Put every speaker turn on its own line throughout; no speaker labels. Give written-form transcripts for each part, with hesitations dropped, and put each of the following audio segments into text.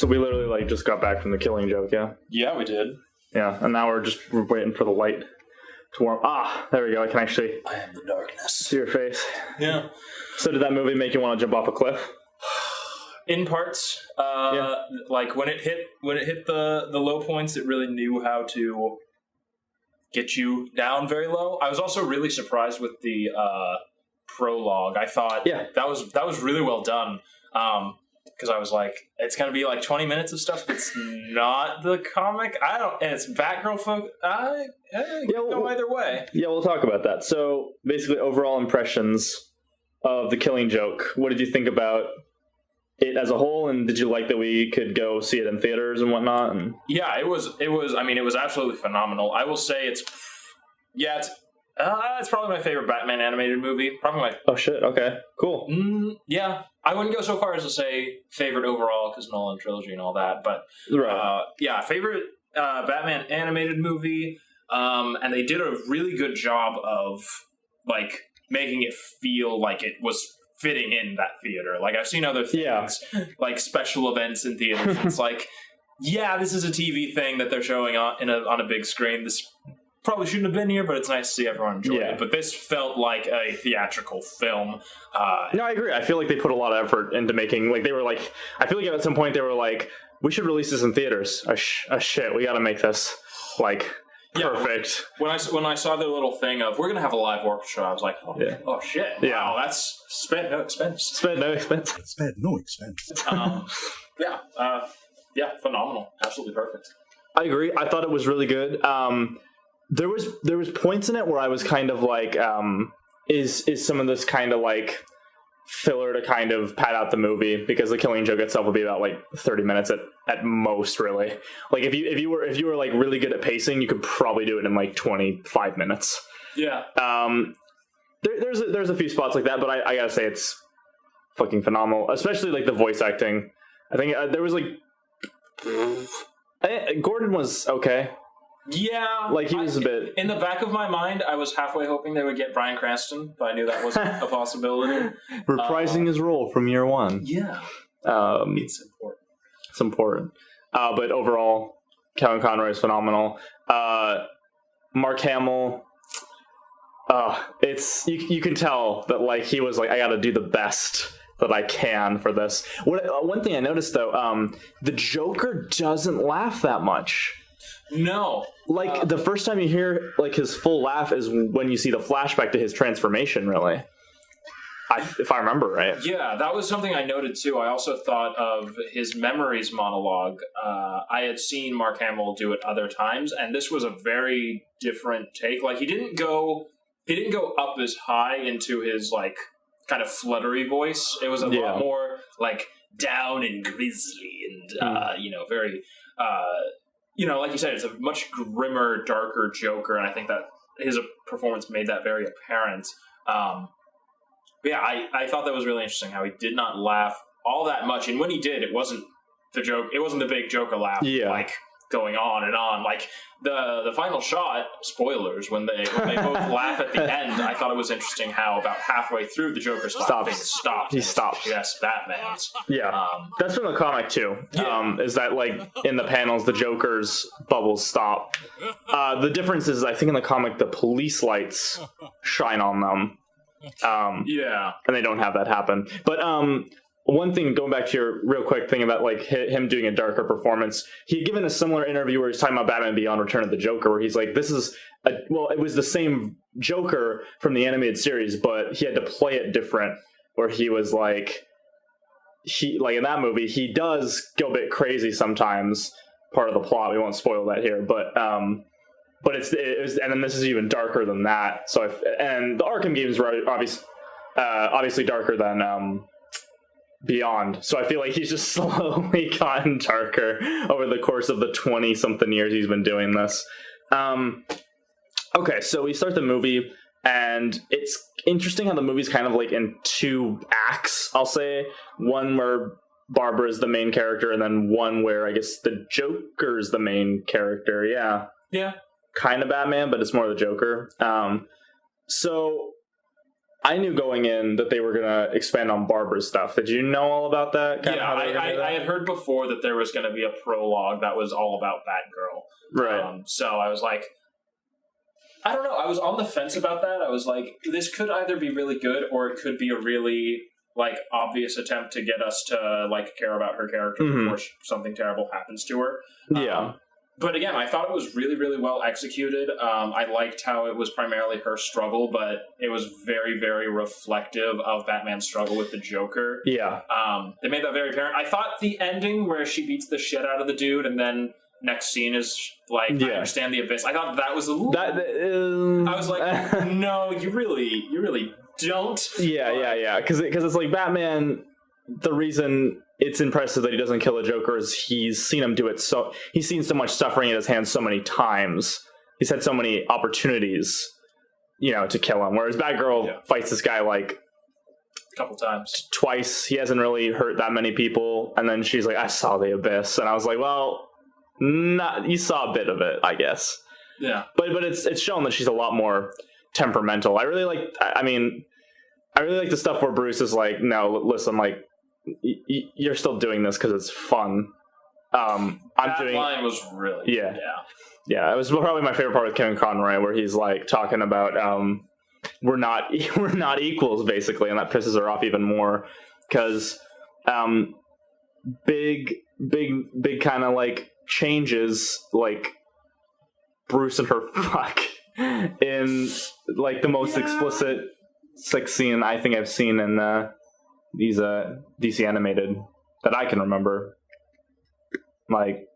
So we literally like just got back from the Killing Joke, yeah?
Yeah, we did.
Yeah, and now we're waiting for the light to warm. Ah, there we go. I can actually
I am the darkness.
see your face.
Yeah.
So did that movie make you want to jump off a cliff?
In parts, like when it hit the low points, it really knew how to get you down very low. I was also really surprised with the prologue. I thought that was really well done. Because I was like, it's gonna be like 20 minutes of stuff that's not the comic. And it's Batgirl folk. Go either way.
Yeah, we'll talk about that. So basically, overall impressions of the Killing Joke. What did you think about it as a whole, and did you like that we could go see it in theaters and whatnot? And
yeah, it was. I mean, it was absolutely phenomenal. I will say it's probably my favorite Batman animated movie. Probably my.
Oh shit! Okay, cool.
Yeah, I wouldn't go so far as to say favorite overall because Nolan trilogy and all that, but favorite Batman animated movie. And they did a really good job of like making it feel like it was fitting in that theater. Like I've seen other things, like special events in theaters. It's like, this is a TV thing that they're showing on a big screen. This probably shouldn't have been here, but it's nice to see everyone enjoy it. But this felt like a theatrical film.
No, I agree. I feel like they put a lot of effort into making. Like they were like, I feel like at some point they were like, we should release this in theaters. Shit, we got to make this like. Perfect.
When I saw the little thing of we're gonna have a live orchestra, I was like, oh shit!
Yeah.
Wow, that's spent no expense.
Spent no expense.
Phenomenal, absolutely perfect.
I agree. I thought it was really good. There was points in it where I was kind of like, is some of this kind of like filler to kind of pad out the movie, because the Killing Joke itself will be about like 30 minutes at most, really. Like if you were like really good at pacing, you could probably do it in like 25 minutes.
Yeah.
There's a few spots like that, but I gotta say it's fucking phenomenal, especially like the voice acting. I think there was like Gordon was okay.
Yeah,
like he was a bit.
In the back of my mind, I was halfway hoping they would get Bryan Cranston, but I knew that wasn't a possibility.
Reprising his role from year one.
Yeah, it's important.
It's important. But overall, Kevin Conroy is phenomenal. Mark Hamill. It's you can tell that like he was like, I got to do the best that I can for this. One thing I noticed though, the Joker doesn't laugh that much.
No.
Like, the first time you hear, like, his full laugh is when you see the flashback to his transformation, really. If I remember right.
Yeah, that was something I noted, too. I also thought of his Memories monologue. I had seen Mark Hamill do it other times, and this was a very different take. Like, he didn't go up as high into his, like, kind of fluttery voice. It was a lot more, like, down and grisly and, very... like you said, it's a much grimmer, darker Joker, and I think that his performance made that very apparent. I thought that was really interesting how he did not laugh all that much, and when he did, it wasn't the big Joker laugh, like going on and on. Like the final shot, spoilers, when they both laugh at the end, I thought it was interesting how about halfway through the Joker stopped.
He stopped.
Yes, Batman.
Yeah, that's from the comic too.
Yeah.
Is that like in the panels the Joker's bubbles stop? The difference is I think in the comic the police lights shine on them. And they don't have that happen. But one thing, going back to your real quick thing about like him doing a darker performance, he had given a similar interview where he's talking about Batman Beyond: Return of the Joker, where he's like, this is it was the same Joker from the animated series, but he had to play it different, where he was like, in that movie, he does go a bit crazy sometimes, part of the plot. We won't spoil that here, but it was, and then this is even darker than that. So and the Arkham games were obviously darker than Beyond. So I feel like he's just slowly gotten darker over the course of the 20-something years he's been doing this. Okay, so we start the movie, and it's interesting how the movie's kind of like in two acts, I'll say. One where Barbara is the main character, and then one where I guess the Joker's the main character. Yeah. Kind of Batman, but it's more the Joker. So I knew going in that they were gonna expand on Barbara's stuff. Did you know all about that?
I had heard before that there was going to be a prologue that was all about Batgirl.
Right.
So I was like, I don't know. I was on the fence about that. I was like, this could either be really good or it could be a really like obvious attempt to get us to like care about her character before something terrible happens to her. But again, I thought it was really, really well executed. I liked how it was primarily her struggle, but it was very, very reflective of Batman's struggle with the Joker.
Yeah.
They made that very apparent. I thought the ending where she beats the shit out of the dude and then next scene is like, I understand the abyss. I thought that was a little... I was like, no, you really don't.
Yeah. Because it's like Batman, the reason it's impressive that he doesn't kill a Joker is he's seen him do it he's seen so much suffering in his hands so many times. He's had so many opportunities, to kill him. Whereas Batgirl fights this guy like
a couple times.
Twice. He hasn't really hurt that many people. And then she's like, I saw the abyss. And I was like, well, you saw a bit of it, I guess.
Yeah.
But it's shown that she's a lot more temperamental. I really like the stuff where Bruce is like, no, listen, like, you're still doing this because it's fun.
That line was really
yeah. It was probably my favorite part with Kevin Conroy, where he's like talking about we're not equals basically, and that pisses her off even more because big kind of like changes like Bruce and her fuck in like the most explicit sex scene I think I've seen in these DC animated that I can remember. Like,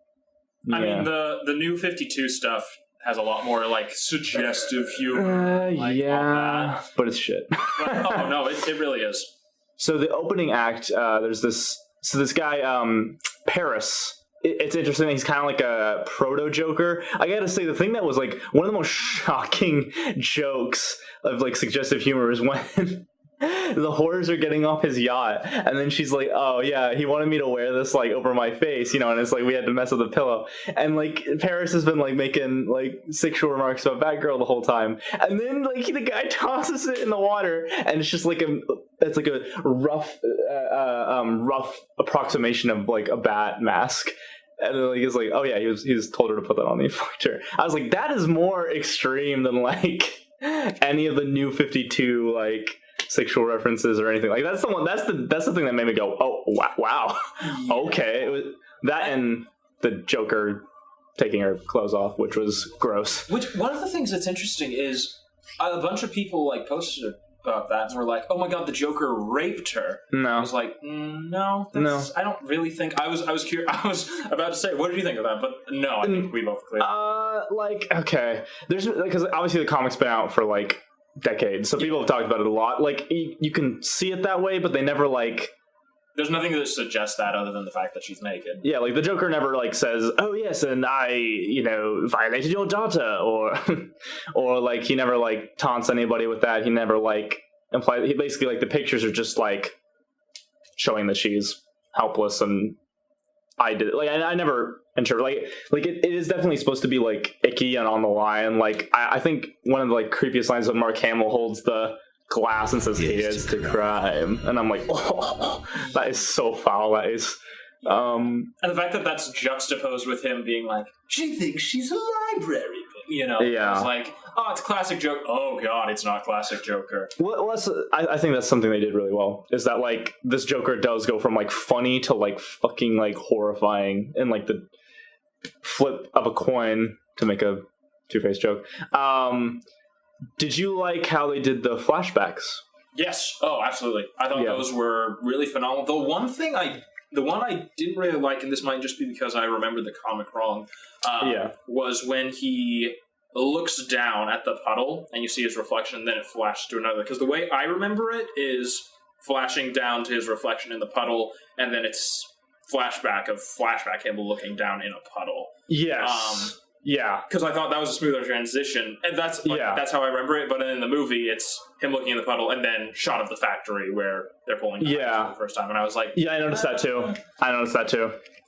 I mean, the new 52 stuff has a lot more like suggestive humor.
But it's shit.
But, no, it really is.
So the opening act, there's this guy Paris. It's interesting. He's kind of like a proto-Joker. I gotta say, the thing that was like one of the most shocking jokes of like suggestive humor is when the horrors are getting off his yacht, and then she's like, oh yeah, he wanted me to wear this like over my face, and it's like we had to mess with the pillow, and like Paris has been like making like sexual remarks about Batgirl the whole time, and then like the guy tosses it in the water, and it's just like a rough approximation of like a bat mask. And then like, he's like, oh yeah, he was told her to put that on. He fucked her. I was like, that is more extreme than like any of the new 52 like sexual references or anything. Like that's the thing that made me go, oh wow. Okay. It was that and the Joker taking her clothes off, which was gross.
Which one of the things that's interesting is a bunch of people like posted about that and were like, oh my god, the Joker raped her.
No.
I was like, no. I don't really think. I was curious. I was about to say, what did you think of that? But no, I think we both cleared.
Okay. There's because obviously the comic's been out for like decades, so people have talked about it a lot. Like you can see it that way, but they never like.
There's nothing that suggests that other than the fact that she's naked.
Yeah, like the Joker never like says, "Oh yes, and I, violated your daughter," or like he never like taunts anybody with that. He never like implies. He basically like the pictures are just like showing that she's helpless and I did it. Like I never interpret like it is definitely supposed to be like icky and on the line. Like I think one of the like creepiest lines when Mark Hamill holds the glass and says here's the crime, and I'm like, oh, that is so foul. That is
and the fact that that's juxtaposed with him being like, she thinks she's a library, it's like, oh, it's classic joke. Oh god, it's not classic Joker.
Well, I think that's something they did really well, is that like this Joker does go from like funny to like fucking like horrifying in like the flip of a coin, to make a Two-Face joke. Did you like how they did the flashbacks?
Yes. Oh, absolutely. I thought those were really phenomenal. The one I didn't really like, and this might just be because I remember the comic wrong, was when he looks down at the puddle and you see his reflection, and then it flashes to another. Because the way I remember it is flashing down to his reflection in the puddle, and then it's flashback him looking down in a puddle.
Yes. Yeah,
because I thought that was a smoother transition, and that's how I remember it. But in the movie, it's him looking in the puddle, and then shot of the factory where they're pulling for the first time. And I was like,
I noticed that too.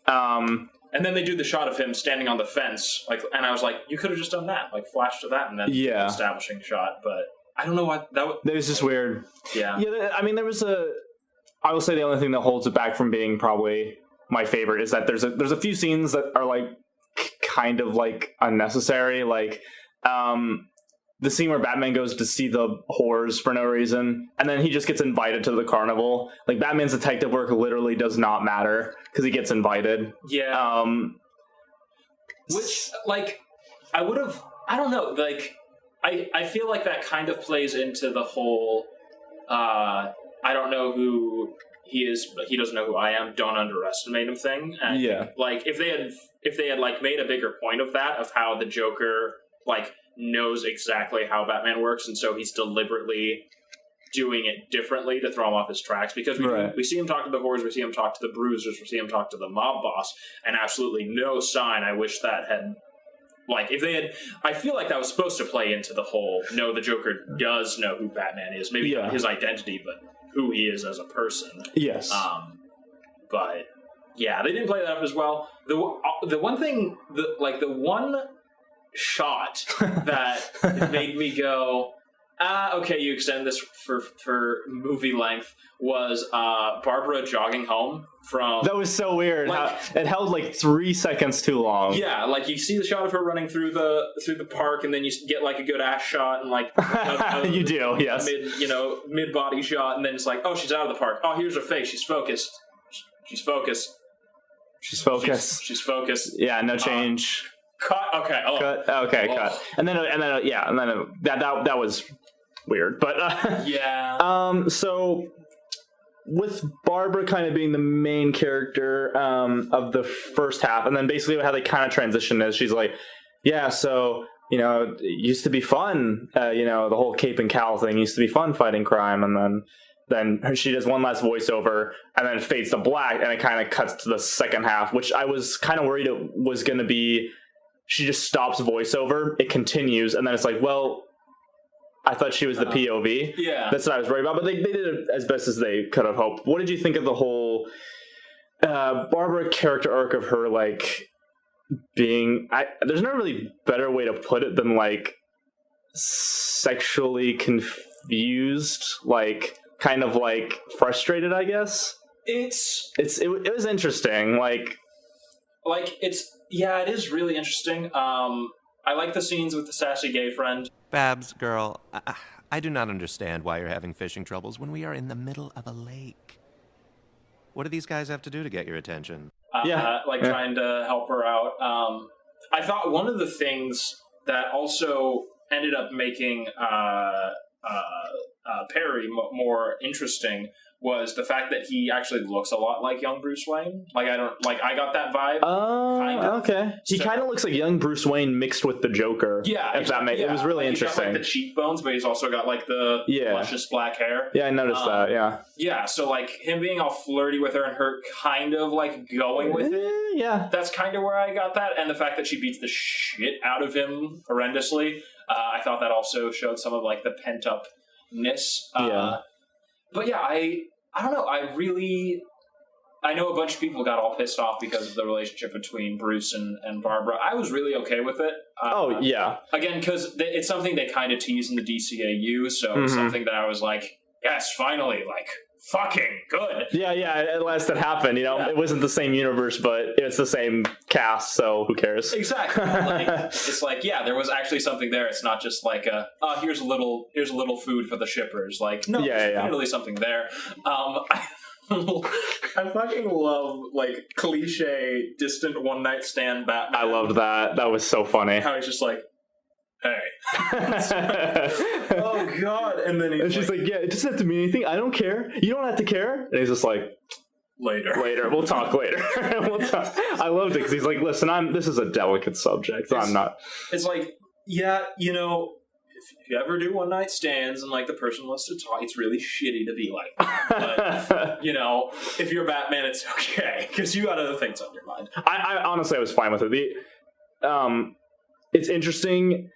And then they do the shot of him standing on the fence, and I was like, you could have just done that, like flash to that, and then establishing shot. But I don't know why
that was just weird.
Yeah.
Yeah, I mean, I will say the only thing that holds it back from being probably my favorite is that there's a few scenes that are like kind of like unnecessary, like the scene where Batman goes to see the whores for no reason, and then he just gets invited to the carnival. Like, Batman's detective work literally does not matter because he gets invited.
Yeah. Which, like, I don't know, like, I feel like that kind of plays into the whole, I don't know who he is, but he doesn't know who I am, don't underestimate him thing. And
yeah.
I think, like, if they had, like, made a bigger point of that, of how the Joker, like, knows exactly how Batman works, and so he's deliberately doing it differently to throw him off his tracks, because we see him talk to the whores, we see him talk to the bruisers, we see him talk to the mob boss, and absolutely no sign. I wish that had, like, if they had, I feel like that was supposed to play into the whole, no, the Joker does know who Batman is, maybe not his identity, but who he is as a person.
Yes.
But yeah, they didn't play that up as well. The one thing, the one shot that made me go, okay, you extend this for movie length, was Barbara jogging home from...
That was so weird.
Like,
it held like 3 seconds too long.
Yeah, like you see the shot of her running through the park, and then you get like a good ass shot and like
you do, yes,
mid body shot, and then it's like, oh, she's out of the park. Oh, here's her face. She's focused. She's focused.
She's focused.
She's focused.
Yeah, no change.
Cut. Okay. Oh.
Cut. Okay. Oh. Cut. And then that was weird. But
yeah.
So with Barbara kind of being the main character of the first half, and then basically how they kind of transition is she's like, yeah, so it used to be fun. The whole cape and cowl thing used to be fun, fighting crime, and then she does one last voiceover, and then it fades to black, and it kind of cuts to the second half, which I was kind of worried it was going to be. She just stops voiceover, it continues, and then it's like, well, I thought she was the POV.
Yeah.
That's what I was worried about, but they did it as best as they could have hoped. What did you think of the whole Barbara character arc of her, like, being... there's no really better way to put it than, like, sexually confused, like, kind of, like, frustrated, I guess? It was interesting, like...
Like, it is really interesting. I like the scenes with the sassy gay friend.
Babs, girl, I do not understand why you're having fishing troubles when we are in the middle of a lake. What do these guys have to do to get your attention?
Trying to help her out. I thought one of the things that also ended up making Perry more interesting was the fact that he actually looks a lot like young Bruce Wayne. I got that vibe.
Oh, okay. He kind of looks like young Bruce Wayne mixed with the Joker.
Yeah.
It was really interesting.
He's got, the cheekbones, but he's also got, the luscious black hair.
Yeah, I noticed that, yeah.
Yeah, so, him being all flirty with her and her kind of, going with it.
Yeah.
That's kind of where I got that. And the fact that she beats the shit out of him horrendously. I thought that also showed some of, the pent-upness. But yeah, I don't know. I know a bunch of people got all pissed off because of the relationship between Bruce and Barbara. I was really okay with it. Again, because it's something they kind of tease in the DCAU, so it's something that I was like, yes, finally, fucking good.
Yeah, at last it happened. It wasn't the same universe, but it's the same cast, so who cares?
Exactly. It's there was actually something there. It's not just here's a little food for the shippers. There's finally something there. I fucking love cliche distant one night stand Batman.
I loved that. That was so funny.
How he's just hey. Oh god. And then
she's yeah, it doesn't have to mean anything. I don't care. You don't have to care. And he's just later. We'll talk later. I loved it because he's listen, this is a delicate subject. I'm not.
It's if you ever do one night stands and the person wants to talk, it's really shitty to be like that. But, if you're Batman, it's okay because you got other things on your mind.
I honestly, I was fine with it. It's interesting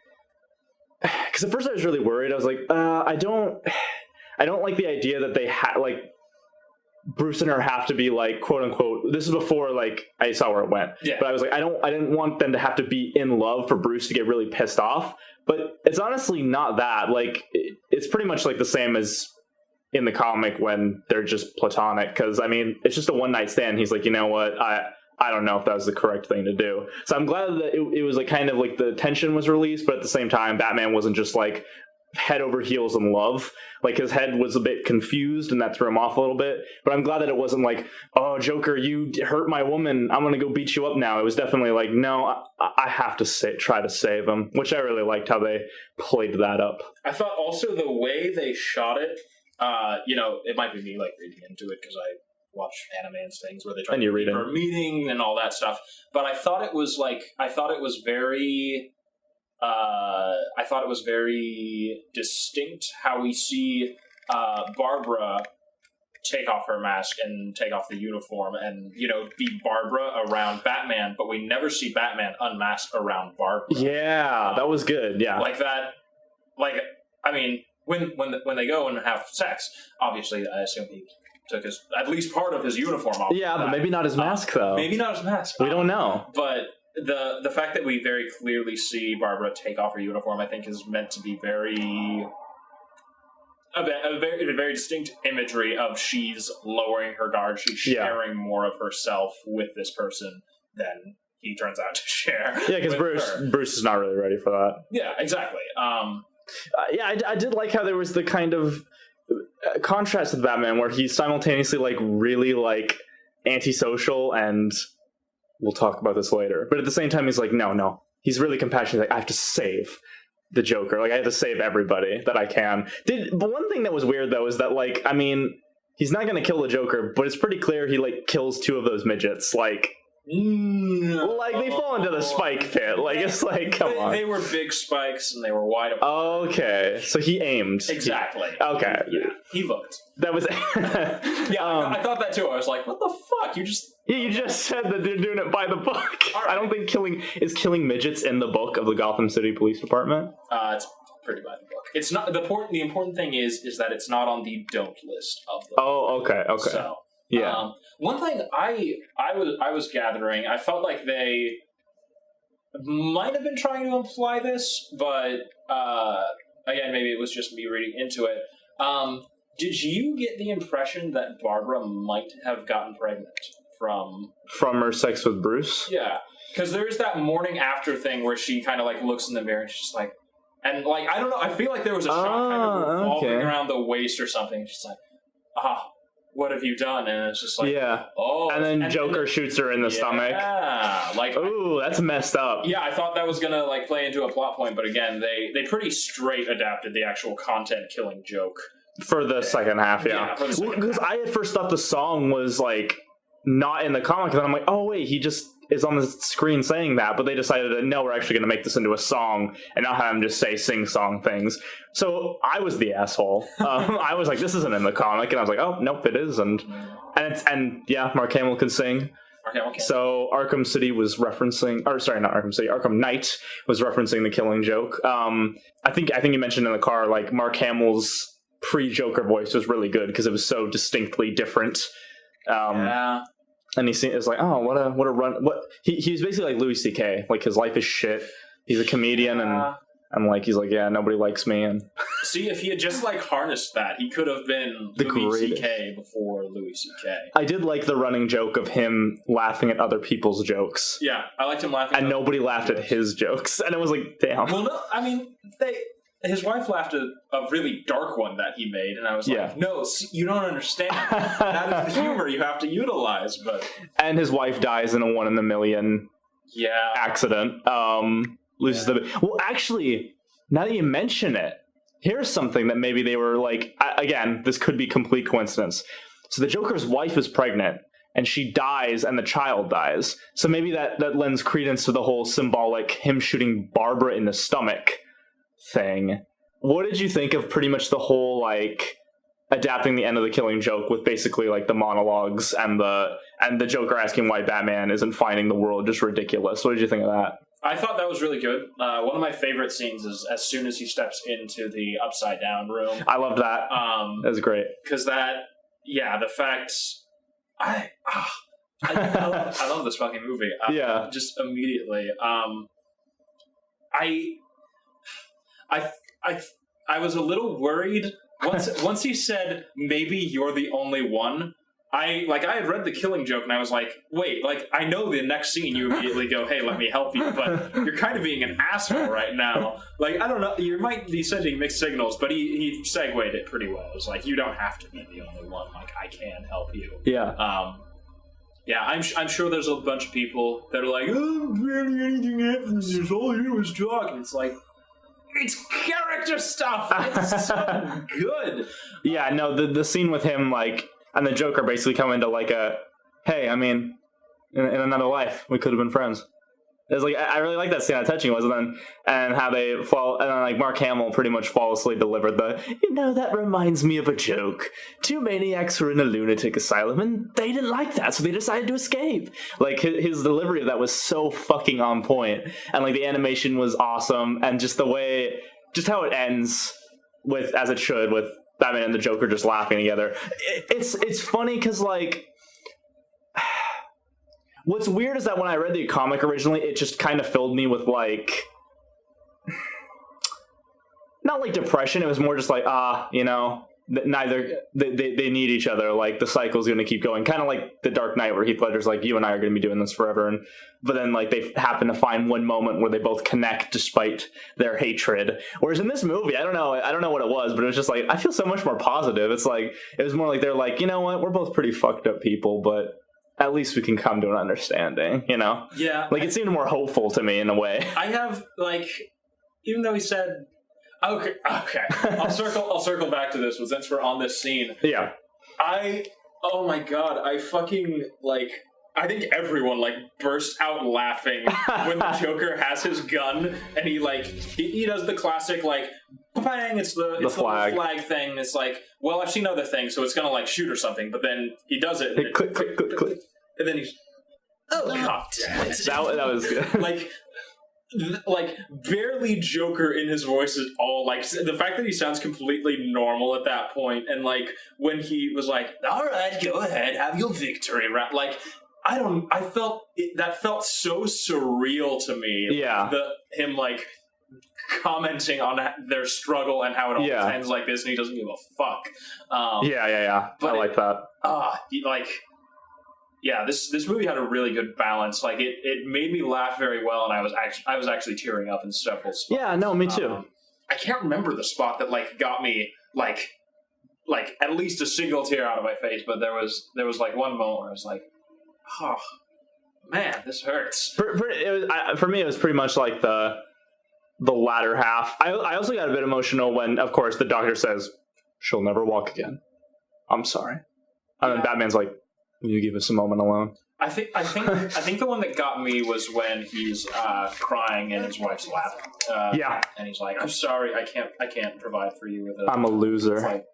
because at first I was really worried. I was I don't like the idea that they had Bruce and her have to be quote unquote this is before like I saw where it went.
Yeah.
But I was like, I didn't want them to have to be in love for Bruce to get really pissed off. But it's honestly not that. Like, it's pretty much like the same as in the comic when they're just platonic. Because I mean, it's just a one night stand. He's like, you know what, I don't know if that was the correct thing to do. So I'm glad that it was like kind of like the tension was released, but at the same time, Batman wasn't just like head over heels in love. Like his head was a bit confused and that threw him off a little bit. But I'm glad that it wasn't like, oh, Joker, you hurt my woman, I'm going to go beat you up now. It was definitely like, no, I have to try to save him, which I really liked how they played that up.
I thought also the way they shot it, it might be me like reading into it because I watch anime and things where they try to keep her meeting and all that stuff. But I thought it was very distinct how we see Barbara take off her mask and take off the uniform and, be Barbara around Batman, but we never see Batman unmasked around Barbara.
Yeah, that was good. Yeah.
Like that, I mean, when they go and have sex, obviously I assume he took at least part of his uniform off.
Yeah, but maybe not his mask, though.
Maybe not his mask.
We don't know.
But the fact that we very clearly see Barbara take off her uniform, I think, is meant to be a very distinct imagery of she's lowering her guard. She's sharing more of herself with this person than he turns out to share. Yeah,
because Bruce is not really ready for that.
Yeah, exactly.
I did like how there was the kind of contrast with Batman where he's simultaneously like really like antisocial, and we'll talk about this later, but at the same time he's like no, he's really compassionate. Like, I have to save the Joker, like I have to save everybody that I can. But one thing that was weird though is that, like, I mean, he's not gonna kill the Joker, but it's pretty clear he like kills two of those midgets. Like they fall into the spike pit. Like, it's like, come on.
They were big spikes and they were wide open.
Okay, so he aimed.
Exactly.
Okay.
Yeah, he looked.
That was
I thought that too. I was like, what the fuck? You
just said that they're doing it by the book.
Right.
I don't think killing midgets in the book of the Gotham City Police Department.
It's pretty by the book. It's not the important thing is that it's not on the don't list of the book.
Oh, okay.
So
yeah.
One thing I was gathering, I felt like they might have been trying to imply this, but again, maybe it was just me reading into it. Did you get the impression that Barbara might have gotten pregnant from
her sex with Bruce?
Yeah, because there's that morning after thing where she kind of like looks in the mirror and she's like, and like, I don't know, I feel like there was a shot kind of revolving around the waist or something. She's like, what have you done? And it's just like,
and then Joker shoots her in the stomach.
Yeah, like,
ooh, that's messed up.
Yeah, I thought that was gonna like play into a plot point, but again, they pretty straight adapted the actual content killing joke
for the second half. Yeah, because I at first thought the song was like not in the comic, and then I'm like, oh wait, he just is on the screen saying that, but they decided that no, we're actually going to make this into a song and not have him just say sing-song things. So I was the asshole. I was like, this isn't in the comic, and I was like, oh nope, it is, and yeah, Mark Hamill can sing. So Arkham City was referencing, or sorry, not Arkham City, Arkham Knight was referencing the Killing Joke. I think you mentioned in the car, like, Mark Hamill's pre-Joker voice was really good because it was so distinctly different. And it's like, oh, what a run! He's basically like Louis C.K. Like, his life is shit. He's a comedian, and like, he's like, yeah, nobody likes me. And
see, if he had just like harnessed that, he could have been Louis C.K. before Louis C.K.
I did like the running joke of him laughing at other people's jokes.
Yeah, I liked him laughing,
and nobody laughed at his jokes, and it was like, damn.
Well, no, I mean, his wife laughed at a really dark one that he made, and I was like, no, you don't understand. That is the humor you have to utilize.
And his wife dies in a 1 in a million accident. Loses well, actually, now that you mention it, here's something that maybe they were like, again, this could be complete coincidence. So the Joker's wife is pregnant, and she dies, and the child dies. So maybe that lends credence to the whole symbolic him shooting Barbara in the stomach thing. What did you think of pretty much the whole, like, adapting the end of the Killing Joke with basically like the monologues and the Joker asking why Batman isn't finding the world just ridiculous? What did you think of that?
I thought that was really good. One of my favorite scenes is as soon as he steps into the upside down room.
I loved that. That was great.
Because the fact I love this fucking movie.
Yeah.
Just immediately. I was a little worried once he said maybe you're the only one. I had read The Killing Joke and I was like, wait, like I know the next scene you immediately go, hey, let me help you, but you're kind of being an asshole right now. Like, I don't know, you might be sending mixed signals, but he segued it pretty well. It was like, you don't have to be the only one. Like, I can help you.
Yeah.
Yeah, I'm sure there's a bunch of people that are like, oh, barely anything happens. All you do is talk. And it's like, it's character stuff. It's so good.
Yeah, no, the scene with him, like, and the Joker basically coming to like hey, I mean, in another life, we could have been friends. It's like, I really like that scene, how touching it was, and how they fall, and then like Mark Hamill pretty much flawlessly delivered that reminds me of a joke. Two maniacs were in a lunatic asylum, and they didn't like that, so they decided to escape. Like, his delivery of that was so fucking on point, and like the animation was awesome, and just just how it ends with, as it should, with Batman and the Joker just laughing together. It's funny because, like, what's weird is that when I read the comic originally, it just kind of filled me with, like, not like depression. It was more just like, neither they need each other. Like, the cycle's going to keep going. Kind of like The Dark Knight, where Heath Ledger's like, you and I are going to be doing this forever. But then, like, they happen to find one moment where they both connect despite their hatred. Whereas in this movie, I don't know what it was, but it was just like, I feel so much more positive. It's like, it was more like they're like, you know what, we're both pretty fucked up people, but at least we can come to an understanding, you know?
Yeah.
Like, it seemed more hopeful to me in a way.
I have, like, even though he said, okay. I'll circle back to this since we're on this scene.
Yeah.
Oh my god, I fucking, like, I think everyone, like, burst out laughing when the Joker has his gun and he does the classic, like, bang, it's the flag thing. It's like, well, I've seen other things, so it's gonna, like, shoot or something, but then he does it. And
click.
And then he's, oh, god damn it.
That was good.
Like, barely Joker in his voice at all. Like, the fact that he sounds completely normal at that point, and, like, when he was like, all right, go ahead, have your victory rap. Like, that felt so surreal to me.
Yeah.
Him, like, commenting on their struggle and how it all ends like this, and he doesn't give a fuck.
Yeah. But I like that.
Yeah, this movie had a really good balance. Like, it made me laugh very well, and I was actually tearing up in several spots.
Yeah, no, me too.
I can't remember the spot that, like, got me, like at least a single tear out of my face, but there was like one moment where I was like, oh man, this hurts.
For me, it was pretty much like the latter half. I also got a bit emotional when, of course, the doctor says, "She'll never walk again. I'm sorry." And then Batman's like, "Will you give us a moment alone?"
I think the one that got me was when he's crying in his wife's lap. And he's like, "I'm sorry, I can't provide for you with
I'm a loser."
It's like,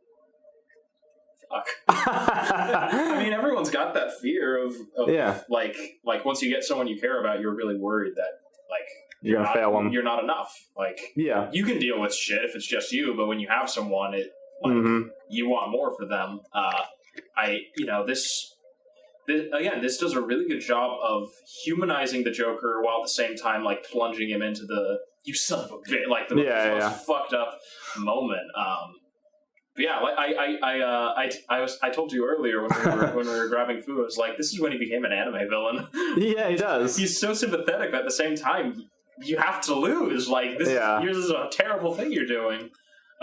fuck. I mean, everyone's got that fear of like once you get someone you care about, you're really worried that, like,
you're gonna fail them.
You're not enough. Like, you can deal with shit if it's just you, but when you have someone, you want more for them. This does a really good job of humanizing the Joker while at the same time, like, plunging him into the "you son of a bitch," like the most fucked up moment. But yeah, like, I told you earlier when we were grabbing food, I was like, this is when he became an anime villain.
Yeah, he does.
He's so sympathetic, but at the same time, you have to lose. Like, this is a terrible thing you're doing.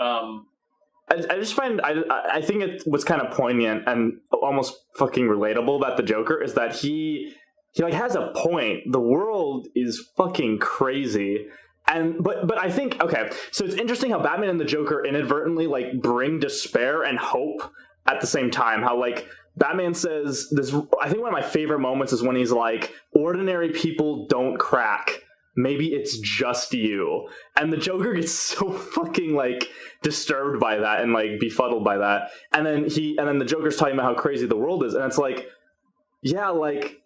I just find, I think what's kind of poignant and almost fucking relatable about the Joker is that he like has a point. The world is fucking crazy. But I think, okay, so it's interesting how Batman and the Joker inadvertently, like, bring despair and hope at the same time. How, like, Batman says this, I think one of my favorite moments is when he's like, ordinary people don't crack. Maybe it's just you. And the Joker gets so fucking, like, disturbed by that and, like, befuddled by that. And then the Joker's talking about how crazy the world is. And it's like, yeah, like,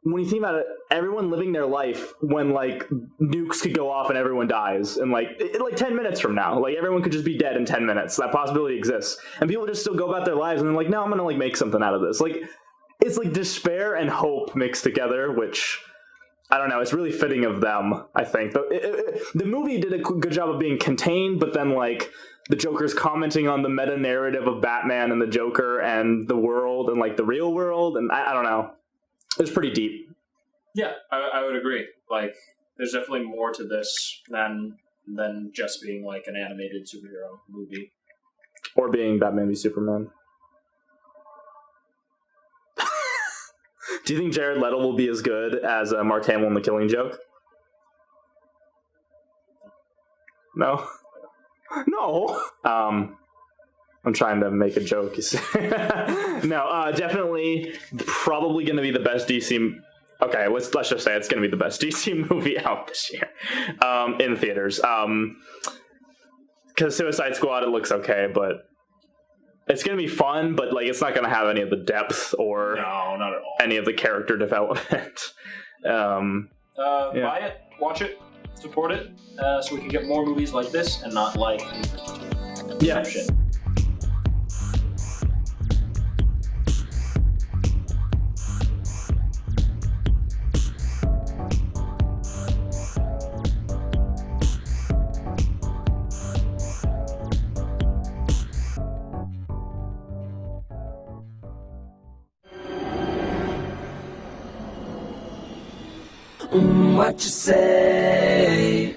when you think about it, everyone living their life when, like, nukes could go off and everyone dies, and like 10 minutes from now, like, everyone could just be dead in 10 minutes. That possibility exists, and people just still go about their lives, and they're like, no, I'm gonna, like, make something out of this. Like, it's like despair and hope mixed together, which I don't know. It's really fitting of them, I think. The movie did a good job of being contained, but then like the Joker's commenting on the meta narrative of Batman and the Joker and the world and like the real world, and I don't know. It was pretty deep.
Yeah, I would agree. Like, there's definitely more to this than just being like an animated superhero movie,
or being Batman v Superman. Do you think Jared Leto will be as good as Mark Hamill in The Killing Joke? No? No. I'm trying to make a joke. You see. No, definitely, probably going to be the best DC. Okay, let's just say it's going to be the best DC movie out this year in theaters. Because Suicide Squad, it looks okay, but it's going to be fun, but like it's not going to have any of the depth or
no, not at all.
Any of the character development.
Buy it, watch it, support it, so we can get more movies like this and not like shit.
What you say?